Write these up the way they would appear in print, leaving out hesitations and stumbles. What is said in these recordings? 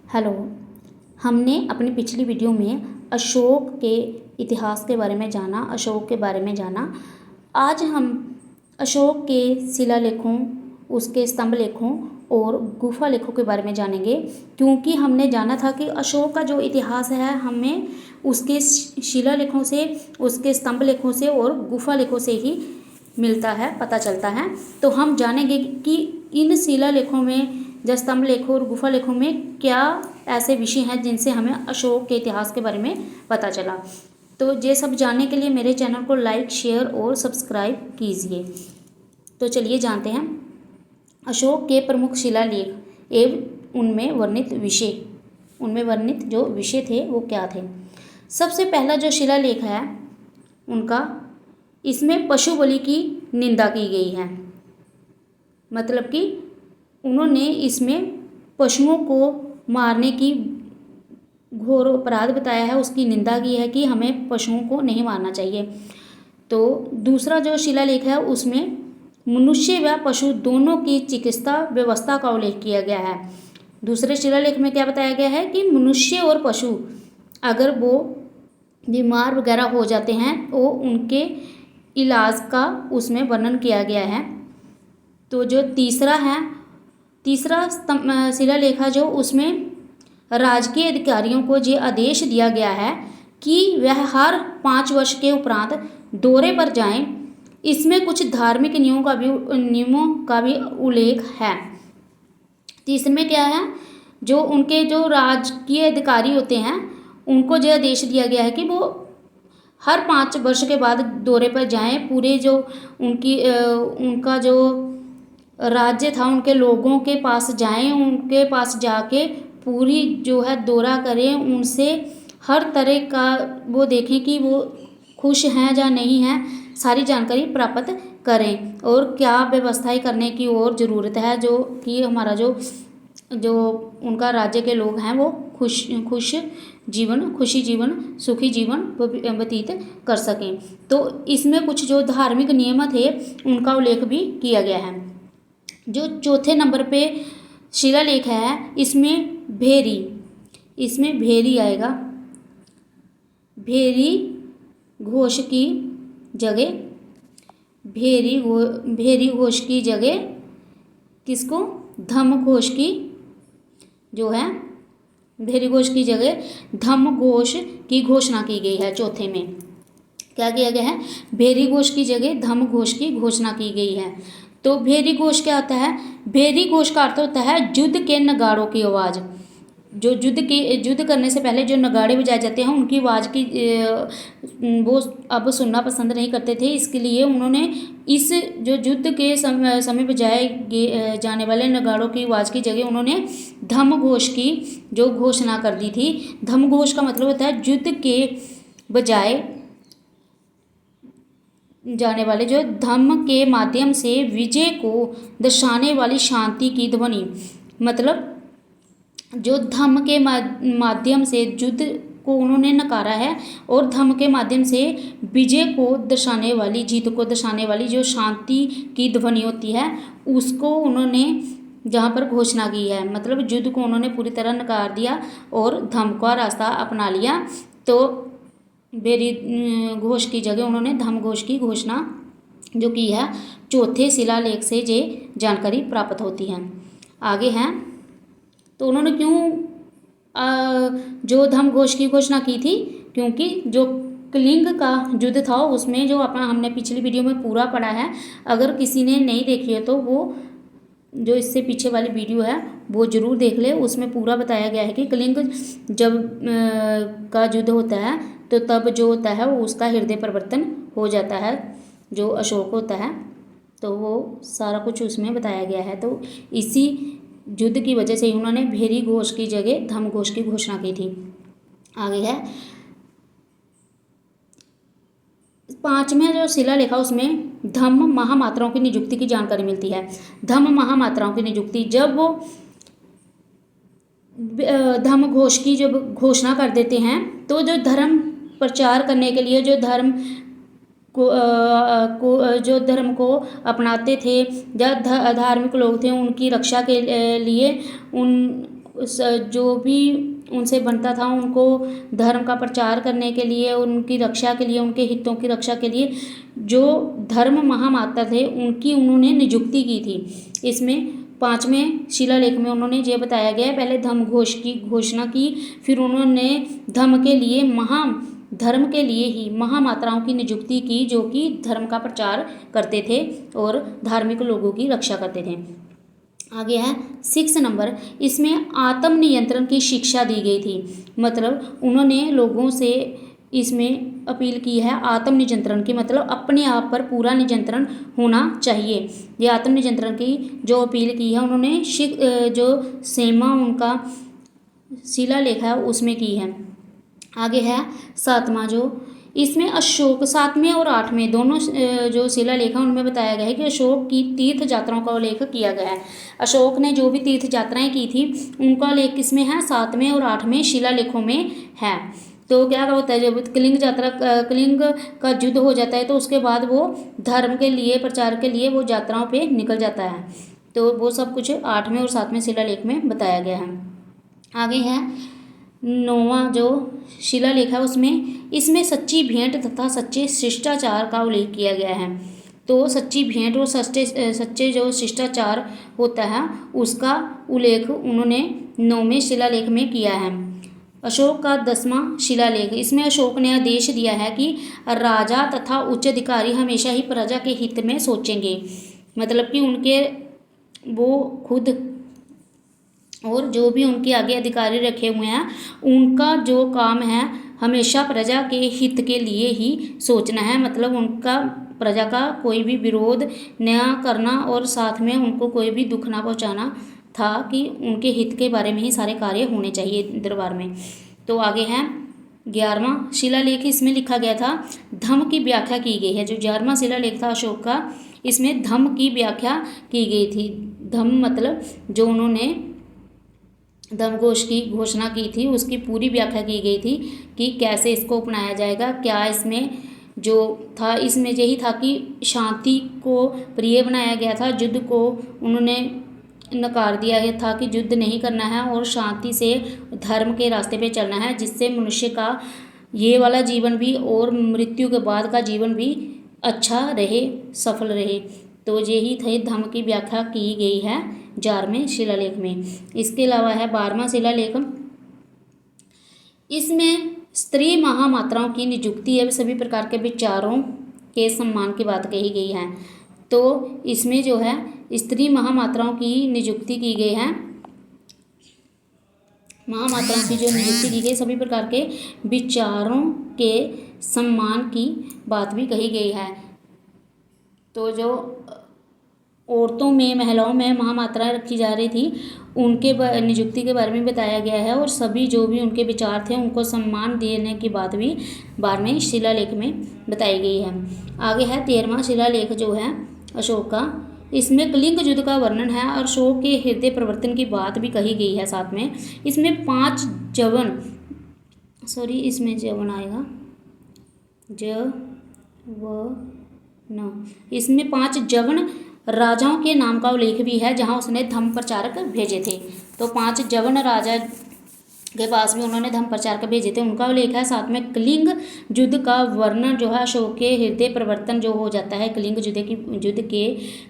Hello. हमने अपनी पिछली वीडियो में अशोक के इतिहास के बारे में जाना, अशोक के बारे में जाना। आज हम अशोक के शिलालेखों, उसके स्तंभ लेखों और गुफा लेखों के बारे में जानेंगे, क्योंकि हमने जाना था कि अशोक का जो इतिहास है हमें उसके शिलालेखों से, उसके स्तंभ लेखों से और गुफा लेखों से ही मिलता है, पता चलता है। तो हम जानेंगे कि इन शिलालेखों में या स्तंभ लेखों और गुफा लेखों में क्या ऐसे विषय हैं जिनसे हमें अशोक के इतिहास के बारे में पता चला। तो ये सब जानने के लिए मेरे चैनल को लाइक, शेयर और सब्सक्राइब कीजिए। तो चलिए जानते हैं अशोक के प्रमुख शिलालेख एवं उनमें वर्णित विषय, उनमें वर्णित जो विषय थे वो क्या थे। सबसे पहला जो शिलालेख है उनका, इसमें पशु बलि की निंदा की गई है। मतलब कि उन्होंने इसमें पशुओं को मारने की घोर अपराध बताया है, उसकी निंदा की है कि हमें पशुओं को नहीं मारना चाहिए। तो दूसरा जो शिलालेख है उसमें मनुष्य व पशु दोनों की चिकित्सा व्यवस्था का उल्लेख किया गया है। दूसरे शिलालेख में क्या बताया गया है कि मनुष्य और पशु अगर वो बीमार वगैरह हो जाते हैं तो उनके इलाज का उसमें वर्णन किया गया है। तो जो तीसरा शिलालेख है जो उसमें राजकीय अधिकारियों को ये आदेश दिया गया है कि वह हर 5 वर्ष के उपरांत दौरे पर जाएं। इसमें कुछ धार्मिक नियमों का भी उल्लेख है। तीसरे क्या है, जो उनके जो राजकीय अधिकारी होते हैं उनको जो आदेश दिया गया है कि वो हर 5 वर्ष के बाद दौरे पर जाएं, पूरे जो उनका जो राज्य था उनके लोगों के पास जाएं, उनके पास जाके पूरी जो है दौरा करें, उनसे हर तरह का वो देखें कि वो खुश हैं या नहीं हैं, सारी जानकारी प्राप्त करें और क्या व्यवस्थाएं करने की और ज़रूरत है, जो कि हमारा जो उनका राज्य के लोग हैं वो खुशी जीवन, सुखी जीवन व्यतीत कर सकें। तो इसमें कुछ जो धार्मिक नियम थे उनका उल्लेख भी किया गया है। जो चौथे नंबर पे शिलालेख है इसमें भेरी आएगा। भेरी घोष की जगह भेरी घोष की जगह किसको, धम्म घोष की जो है, भेरी घोष की जगह धम्म घोष की घोषणा की गई है। चौथे में क्या किया गया है, भेरी घोष की जगह धम्म घोष की घोषणा की गई है। तो भेरी घोष क्या होता है, भेरी घोष का अर्थ होता है युद्ध के नगाड़ों की आवाज़। जो युद्ध करने से पहले जो नगाड़े बजाए जाते हैं उनकी आवाज़ की वो अब सुनना पसंद नहीं करते थे, इसके लिए उन्होंने इस जो युद्ध के समय बजाए जाने वाले नगाड़ों की आवाज़ की जगह उन्होंने धम्म घोष की जो घोषणा कर दी थी। धम्म घोष का मतलब होता है युद्ध के बजाय जाने वाले, जो धम्म के माध्यम से विजय को दर्शाने वाली शांति की ध्वनि। मतलब जो धम्म के माध्यम से युद्ध को उन्होंने नकारा है और धम्म के माध्यम से विजय को दर्शाने वाली, जीत को दर्शाने वाली जो शांति की ध्वनि होती है उसको उन्होंने जहाँ पर घोषणा की है। मतलब युद्ध को उन्होंने पूरी तरह नकार दिया और धम्म का रास्ता अपना लिया। तो भेरी घोष की जगह उन्होंने धम्म घोष की घोषणा जो की है। चौथे शिलालेख से ये जानकारी प्राप्त होती है। आगे हैं, तो उन्होंने क्यों जो धम्म घोष की घोषणा की थी, क्योंकि जो कलिंग का युद्ध था उसमें जो हमने पिछली वीडियो में पूरा पढ़ा है, अगर किसी ने नहीं देखी है तो वो जो इससे पीछे वाली वीडियो है वो ज़रूर देख ले। उसमें पूरा बताया गया है कि कलिंग जब का युद्ध होता है तो तब जो होता है वो उसका हृदय परिवर्तन हो जाता है, जो अशोक होता है, तो वो सारा कुछ उसमें बताया गया है। तो इसी युद्ध की वजह से ही उन्होंने भेरी घोष की जगह धम्म घोष की घोषणा की थी। आगे है 5वें जो शिलालेख है उसमें धम्म महामात्राओं की नियुक्ति की जानकारी मिलती है। धम्म महामात्राओं की नियुक्ति, जब वो धम्म घोष की जब घोषणा कर देते हैं तो जो धर्म प्रचार करने के लिए जो धर्म को अपनाते थे या धार्मिक लोग थे उनकी रक्षा के लिए जो भी उनसे बनता था उनको धर्म का प्रचार करने के लिए, उनकी रक्षा के लिए, उनके हितों की रक्षा के लिए जो धर्म महामाता थे उनकी उन्होंने नियुक्ति की थी। इसमें 5वें शिलालेख में उन्होंने ये बताया गया है, पहले धम्म घोष की घोषणा की, फिर उन्होंने धर्म के लिए धर्म के लिए ही महामात्राओं की नियुक्ति की जो कि धर्म का प्रचार करते थे और धार्मिक लोगों की रक्षा करते थे। आगे है 6 नंबर, इसमें आत्म नियंत्रण की शिक्षा दी गई थी। मतलब उन्होंने लोगों से इसमें अपील की है आत्म नियंत्रण की, मतलब अपने आप पर पूरा नियंत्रण होना चाहिए। ये आत्म नियंत्रण की जो अपील की है उन्होंने जो सेमा उनका शिलालेख है उसमें की है। आगे है 7वां, जो इसमें अशोक 7वें और 8वें दोनों जो शिलालेख है उनमें बताया गया है कि अशोक की तीर्थ यात्राओं का उल्लेख किया गया है। अशोक ने जो भी तीर्थ यात्राएं की थी उनका उल्लेख किसमें है, 7वें और 8वें शिलालेखों में है। तो क्या होता है, जब कलिंग का युद्ध हो जाता है तो उसके बाद वो धर्म के लिए प्रचार के लिए वो यात्राओं पे निकल जाता है। तो वो सब कुछ 8वें और 7वें शिलालेख में बताया गया है। आगे है 9वां जो शिलालेख है उसमें इसमें सच्ची भेंट तथा सच्चे शिष्टाचार का उल्लेख किया गया है। तो सच्ची भेंट और सच्चे जो शिष्टाचार होता है उसका उल्लेख उन्होंने 9वें शिलालेख में किया है। अशोक का 10वां शिलालेख, इसमें अशोक ने आदेश दिया है कि राजा तथा उच्च अधिकारी हमेशा ही प्रजा के हित में सोचेंगे। मतलब कि उनके वो खुद और जो भी उनके आगे अधिकारी रखे हुए हैं उनका जो काम है हमेशा प्रजा के हित के लिए ही सोचना है। मतलब उनका प्रजा का कोई भी विरोध न करना और साथ में उनको कोई भी दुख ना पहुंचाना था कि उनके हित के बारे में ही सारे कार्य होने चाहिए दरबार में। तो आगे है 11वां शिलालेख, इसमें लिखा गया था धम्म की व्याख्या की गई है। जो 11वां शिलालेख था अशोक का, इसमें धम्म की व्याख्या की गई थी। धम्म मतलब जो उन्होंने धम्मघोष की घोषणा की थी उसकी पूरी व्याख्या की गई थी कि कैसे इसको अपनाया जाएगा। क्या इसमें जो था इसमें यही था कि शांति को प्रिय बनाया गया था, युद्ध को उन्होंने नकार दिया गया था कि युद्ध नहीं करना है और शांति से धर्म के रास्ते पे चलना है जिससे मनुष्य का ये वाला जीवन भी और मृत्यु के बाद का जीवन भी अच्छा रहे, सफल रहे। तो यही थे धम्म की व्याख्या की गई है 11वें शिलालेख में। इसके अलावा है 12वां शिलालेख, इसमें स्त्री महामात्राओं की नियुक्ति एवं सभी प्रकार के विचारों के सम्मान की बात कही गई है। तो इसमें जो है स्त्री महामात्राओं की नियुक्ति की गई है, महामात्राओं की जो नियुक्ति की गई, सभी प्रकार के विचारों के सम्मान की बात भी कही गई है। तो जो औरतों में महिलाओं में महामात्राएं रखी जा रही थी उनके नियुक्ति के बारे में बताया गया है और सभी जो भी उनके विचार थे उनको सम्मान देने की बात भी 12वें शिलालेख में बताई गई है। आगे है 13वां शिलालेख जो है अशोक का, इसमें कलिंग युद्ध का वर्णन है और अशोक के हृदय परिवर्तन की बात भी कही गई है। साथ में इसमें 5 जवन, सॉरी इसमें जवन आएगा इसमें 5 जवन राजाओं के नाम का उल्लेख भी है जहां उसने धम्म प्रचारक भेजे थे। तो 5 जवन राजा के पास भी उन्होंने धम्म प्रचारक भेजे थे, उनका उल्लेख है। साथ में कलिंग युद्ध का वर्णन जो है अशोक के हृदय परिवर्तन जो हो जाता है कलिंग युद्ध के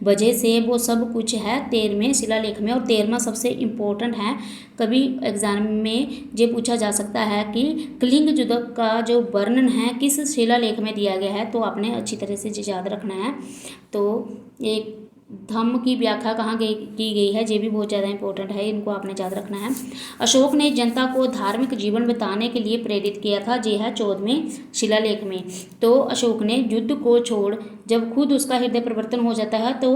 वजह से, वो सब कुछ है 13वें शिलालेख में। और 13वां सबसे इम्पोर्टेंट है, कभी एग्जाम में ये पूछा जा सकता है कि कलिंग युद्ध का जो वर्णन है किस शिलालेख में दिया गया है, तो आपने अच्छी तरह से याद रखना है। तो एक धम्म की व्याख्या कहाँ की गई है ये भी बहुत ज़्यादा इंपॉर्टेंट है, इनको आपने याद रखना है। अशोक ने जनता को धार्मिक जीवन बिताने के लिए प्रेरित किया था, ये है 14वें शिलालेख में। तो अशोक ने युद्ध को छोड़ जब खुद उसका हृदय परिवर्तन हो जाता है तो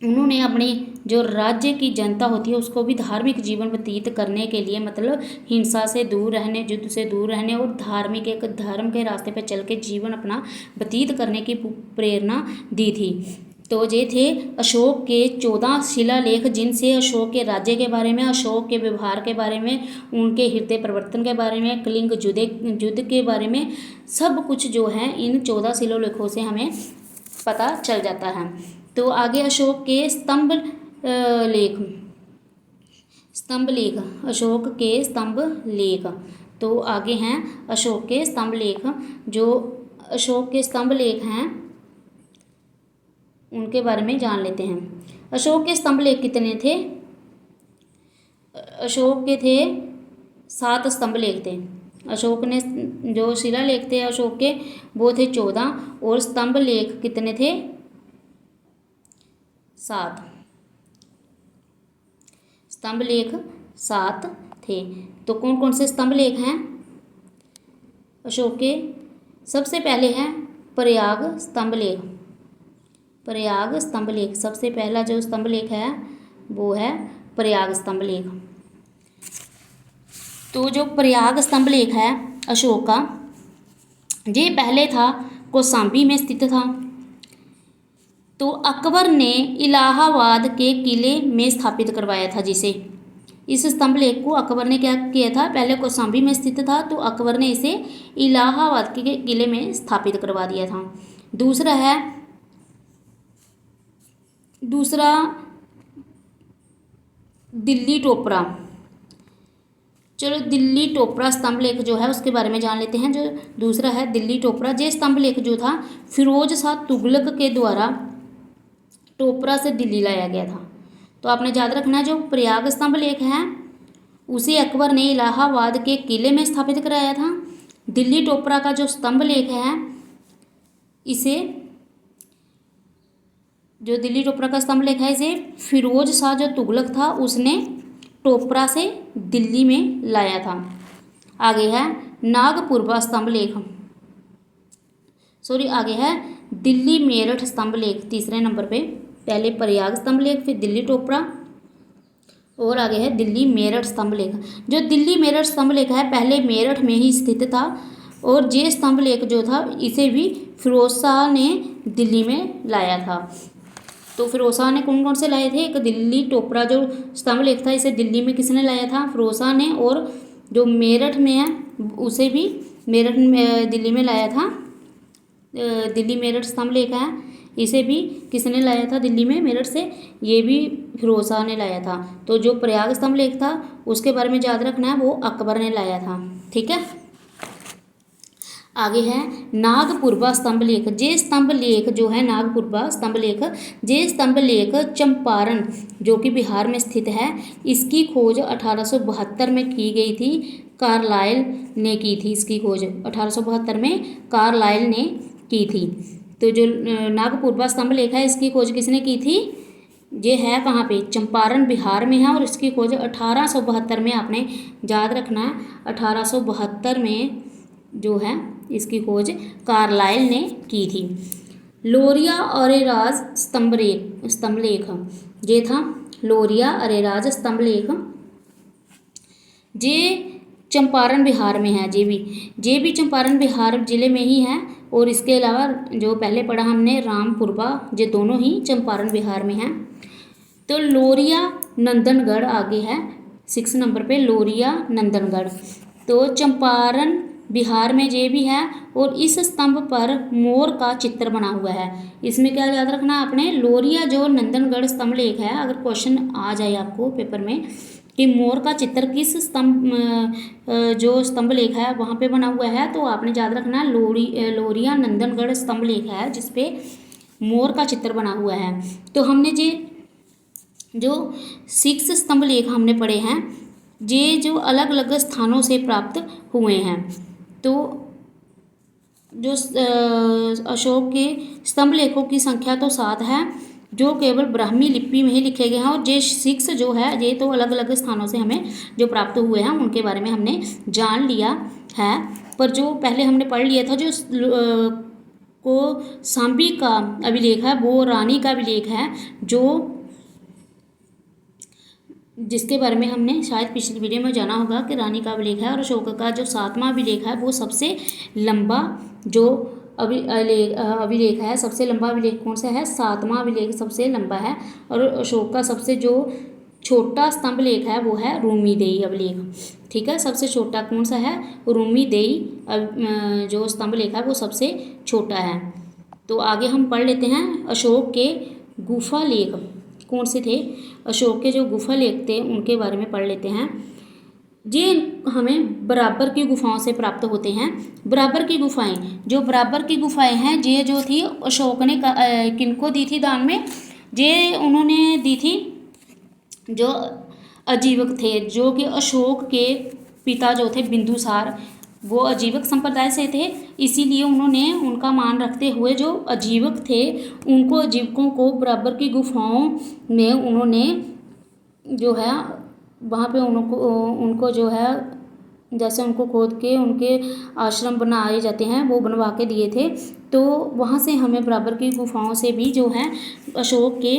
उन्होंने अपनी जो राज्य की जनता होती है उसको भी धार्मिक जीवन व्यतीत करने के लिए, मतलब हिंसा से दूर रहने, युद्ध से दूर रहने और एक धर्म के रास्ते पर चल के जीवन अपना व्यतीत करने की प्रेरणा दी थी। तो ये थे अशोक के 14 शिलालेख जिनसे अशोक के राज्य के बारे में, अशोक के व्यवहार के बारे में, उनके हृदय परिवर्तन के बारे में, कलिंग युद्ध के बारे में सब कुछ जो है इन 14 शिलालेखों से हमें पता चल जाता है। तो आगे अशोक के स्तंभ लेख, स्तंभ लेख, अशोक के स्तंभ लेख। तो आगे हैं अशोक के स्तंभ लेख। जो अशोक के स्तंभ लेख हैं उनके बारे में जान लेते हैं। अशोक के स्तंभ लेख कितने थे? अशोक के थे 7 स्तंभ लेख थे। अशोक ने जो शिलालेख थे अशोक के वो थे 14 और स्तंभ लेख कितने थे? 7। स्तंभ लेख 7 थे। तो कौन कौन से स्तंभ लेख हैं अशोक के? सबसे पहले है प्रयाग स्तंभ लेख। प्रयाग स्तंभ लेख सबसे पहला जो स्तंभ लेख है वो है प्रयाग स्तंभ लेख। तो जो प्रयाग स्तंभ लेख है अशोक का, ये पहले था कौशाम्बी में स्थित था। तो अकबर ने इलाहाबाद के किले में स्थापित करवाया था जिसे। इस स्तंभ लेख को अकबर ने क्या किया था? पहले कौशाम्बी में स्थित था तो अकबर ने इसे इलाहाबाद के किले में स्थापित करवा दिया था। दूसरा दिल्ली टोपरा। चलो दिल्ली टोपरा स्तंभ लेख जो है उसके बारे में जान लेते हैं। जो दूसरा है दिल्ली टोपरा, ये स्तंभ लेख जो था फिरोज शाह तुगलक के द्वारा टोपरा से दिल्ली लाया गया था। तो आपने याद रखना है जो प्रयाग स्तंभ लेख है उसे अकबर ने इलाहाबाद के किले में स्थापित कराया था। दिल्ली टोपरा का जो स्तंभ लेख है इसे, जो दिल्ली टोपरा का स्तंभ लेख है इसे फिरोज शाह जो तुगलक था उसने टोपरा से दिल्ली में लाया था। आगे है नागपुरबा स्तंभ लेख, आगे है दिल्ली मेरठ स्तंभ लेख तीसरे नंबर पे। पहले प्रयाग स्तंभ लेख, फिर दिल्ली टोपरा और आगे है दिल्ली मेरठ स्तंभ लेख। जो दिल्ली मेरठ स्तंभ लेख है पहले मेरठ में ही स्थित था और ये स्तंभ लेख जो था इसे भी फिरोज शाह ने दिल्ली में लाया था। तो फिरोज शाह ने कौन कौन से लाए थे? एक दिल्ली टोपरा जो स्तंभ लेख था इसे दिल्ली में किसने लाया था? फिरोज शाह ने। और जो मेरठ में है उसे भी मेरठ में दिल्ली में लाया था। दिल्ली मेरठ स्तंभ लेख है इसे भी किसने लाया था दिल्ली में मेरठ से? ये भी फिरोज शाह ने लाया था। तो जो प्रयाग स्तंभ लेख था उसके बारे में याद रखना है वो अकबर ने लाया था। ठीक है। आगे है नागपुरबा स्तंभ लेख। ये स्तंभ लेख जो है नागपुरबा स्तंभ लेख, ये स्तंभ लेख चंपारण जो कि बिहार में स्थित है, इसकी खोज 1872 में की गई थी। कार्लाइल ने की थी इसकी खोज 1872 में कार्लाइल ने की थी। तो जो नागपुरबा स्तंभ लेख है इसकी खोज किसने की थी? ये है कहाँ पे? चंपारण बिहार में है और इसकी खोज 1872 में आपने याद रखना है। 1872 में जो है इसकी खोज कार्लाइल ने की थी। लोरिया अरेराज स्तंभ लेख ये था लोरिया अरेराज स्तंभ लेख। ये चंपारण बिहार में है। ये भी चंपारण बिहार जिले में ही है। और इसके अलावा जो पहले पढ़ा हमने रामपुरबा, ये दोनों ही चंपारण बिहार में हैं। तो लोरिया नंदनगढ़ आगे है 6 नंबर पे, लोरिया नंदनगढ़। तो चंपारण बिहार में ये भी है और इस स्तंभ पर मोर का चित्र बना हुआ है। इसमें क्या याद रखना है आपने? लोरिया जो नंदनगढ़ स्तंभ लेख है, अगर क्वेश्चन आ जाए आपको पेपर में कि मोर का चित्र किस जो स्तंभ लेख है वहाँ पे बना हुआ है, तो आपने याद रखना है लोरिया नंदनगढ़ स्तंभ लेख है जिसपे मोर का चित्र बना हुआ है। तो हमने जो 6 स्तंभ लेख हमने पढ़े हैं ये जो अलग अलग स्थानों से प्राप्त हुए हैं। तो जो अशोक के स्तंभ लेखों की संख्या तो 7 है जो केवल ब्राह्मी लिपि में ही लिखे गए हैं, और ये 6 जो है ये तो अलग अलग स्थानों से हमें जो प्राप्त हुए हैं उनके बारे में हमने जान लिया है। पर जो पहले हमने पढ़ लिया था जो कौशाम्बी का अभिलेख है वो रानी का अभिलेख है, जो जिसके बारे में हमने शायद पिछली वीडियो में जाना होगा कि रानी का अभिलेख है। और अशोक का जो 7वां अभिलेख है वो सबसे लंबा जो अभिलेख है, सबसे लंबा अभिलेख कौन सा है? 7वां अभिलेख सबसे लंबा है। और अशोक का सबसे जो छोटा स्तंभ लेख है वो है रूमीदेई अभिलेख। ठीक है, सबसे छोटा कौन सा है? रूमीदेई जो स्तंभ लेख है वो सबसे छोटा है। तो आगे हम पढ़ लेते हैं अशोक के गुफा लेख। कौन से थे? अशोक के जो गुफा लेख थे उनके बारे में पढ़ लेते हैं। ये हमें बराबर की गुफाओं से प्राप्त होते हैं। बराबर की गुफाएं, जो बराबर की गुफाएं हैं ये जो थी अशोक ने किनको दी थी दान में? ये उन्होंने दी थी जो आजीवक थे, जो कि अशोक के पिता जो थे बिंदुसार, वो आजीवक संप्रदाय से थे। इसीलिए उन्होंने उनका मान रखते हुए जो आजीवक थे उनको आजीवकों को बराबर की गुफाओं में उन्होंने जो है वहाँ पे उनको जो है जैसे उनको खोद के उनके आश्रम बनाए जाते हैं वो बनवा के दिए थे। तो वहाँ से हमें बराबर की गुफाओं से भी जो है अशोक के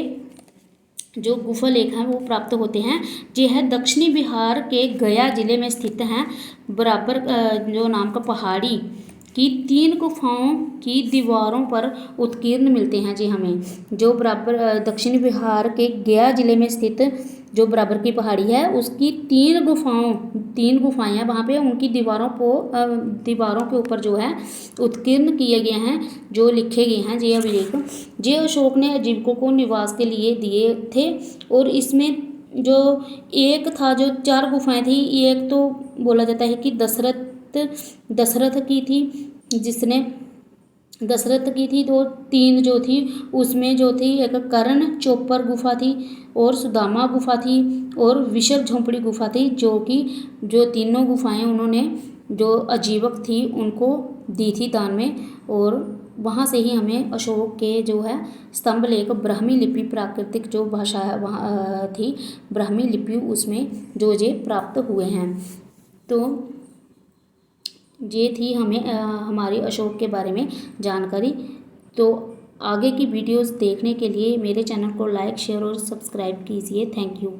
जो गुफा लेख हैं वो प्राप्त होते हैं। ये है दक्षिणी बिहार के गया जिले में स्थित हैं। बराबर जो नाम का पहाड़ी की 3 गुफाओं की दीवारों पर उत्कीर्ण मिलते हैं जी हमें। जो बराबर दक्षिणी बिहार के गया जिले में स्थित जो बराबर की पहाड़ी है उसकी 3 गुफाएं हैं वहाँ पे, उनकी दीवारों के ऊपर जो है उत्कीर्ण किए गए हैं, जो लिखे गए हैं ये अभिलेख। ये अशोक ने आजीवकों को निवास के लिए दिए थे। और इसमें जो एक था, जो 4 गुफाएं थी, एक तो बोला जाता है कि दशरथ की थी, जिसने दशरथ की थी। तो 3 जो थी उसमें जो थी एक कर्ण चोपर गुफा थी और सुदामा गुफा थी और विषभ झोंपड़ी गुफा थी, जो तीनों गुफाएं उन्होंने जो आजीवक थी उनको दी थी दान में। और वहाँ से ही हमें अशोक के जो है स्तंभ लेख ब्राह्मी लिपि, प्राकृतिक जो भाषा है वहाँ थी ब्राह्मी लिपि, उसमें जो ये प्राप्त हुए हैं। तो ये थी हमें हमारी अशोक के बारे में जानकारी। तो आगे की वीडियोस देखने के लिए मेरे चैनल को लाइक, शेयर और सब्सक्राइब कीजिए। Thank you.